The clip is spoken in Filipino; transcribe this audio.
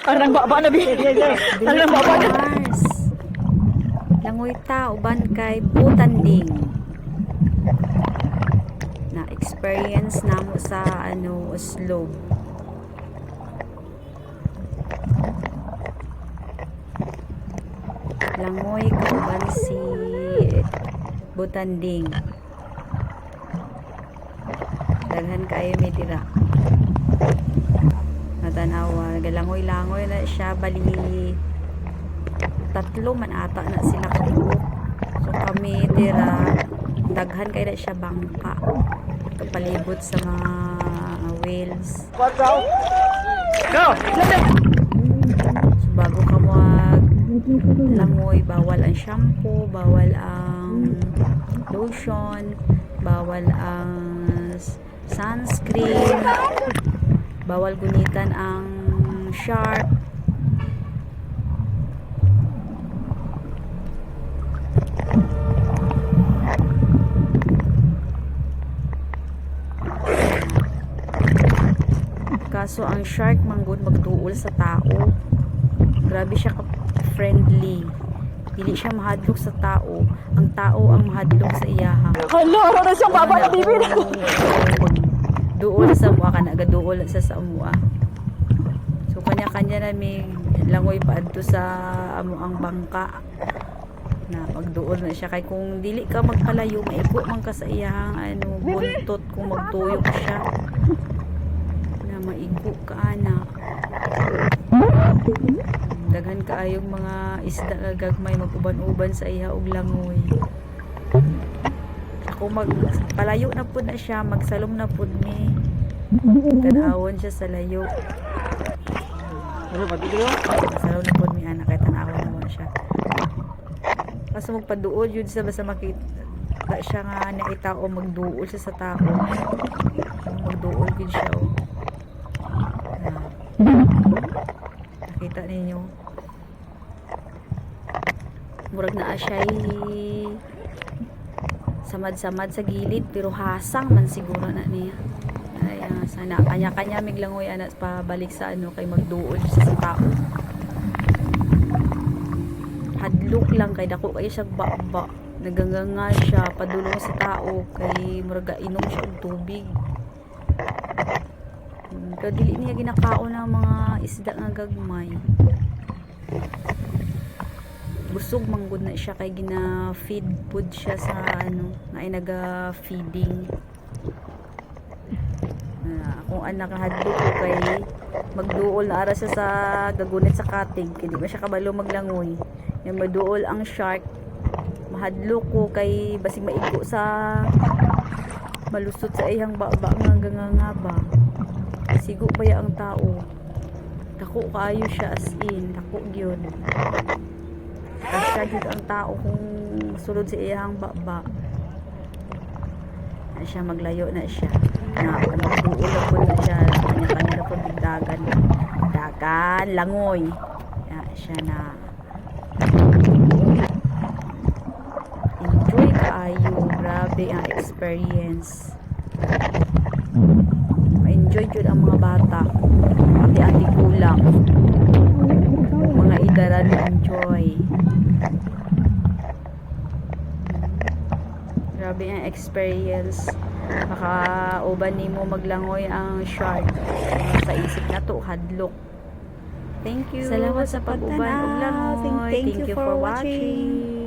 Arang baba na bi. Arang baba na. Mars. Langoy ta uban kay Butanding. Na experience namo sa Oslo. Langoy kauban si Butanding. Daghan kayo may dira. Natanawa, galangoy-langoy na siya, bali tatlo man ata na sila kagrup. So kami dira, daghan kayo na siya bangka. Kapalibot sa mga whales. Go. So bago ka langoy, bawal ang shampoo, bawal ang lotion, bawal ang sunscreen, bawal gunitan ang shark. Kaso ang shark manggod magduol sa tao. Grabe siya ka-friendly. Dili siya mahadlok sa tao. Ang tao ang mahadlok sa iyaha. Hello, ara siyang baba na bibi. Duol sa mua ka nagaduol sa mua. So kanya-kanya na may langoy pa adto sa ang bangka. Na magduol na siya kay kung dili ka magpalayo maigo man ka sa iyang buntot kung magtuyo ka siya. Na maigo ka ana. Daghan kaayong mga isda nga gagmay mag-uban-uban sa iya og langoy. Ako magpalayo na pud na siya, magsalom na pud mi. Tanawon siya sa layo. Magsalom na pud mi anak kay tanawon naman siya. Kaso magpaduol yun sa basta makita siya nga naitao magduol siya sa tao. Magduol yun siya oh. Nakita ninyo. Murag naa siya samad-samad sa gilid pero hasang man siguro na niya. Ay, sana kanya-kanya miglangoy anak pabalik sa kay magduol siya sa tao. Hadlok lang kay dako kay siya baba. Naganganga siya padulong sa tao kay murag inom siya og tubig. Dili niya ginakaon ng mga isda nga gagmay. Busog manggod na siya kay gina-feed food siya sa na ay naga-feeding. Kung anak hadlo ko kay magduol na ara siya sa gagunit sa katig kay di ba siya kabalo maglangoy. Yung maduol ang shark mahadlo ko kay basig maigo sa malusot sa iyang baba nga ba. Sigo ba ya ang tao? Dako kaayo siya as in, dako gyud. Kasya gyud ang tao kung sulod sa iyang baba. Na siya maglayo na siya. Na magduol na siya, kanya-kanya na po dagan. Dagan, langoy. Ya siya na. Enjoy kaayo, grabe ang experience. Ma-enjoy jud ang mga bata ati-ati kulang mga idaran enjoy. Grabe ang experience. Makauban nimo maglangoy ang shark sa isip na to hadlok. Thank you. Salamat sa pag-uban og langoy. Thank you for watching.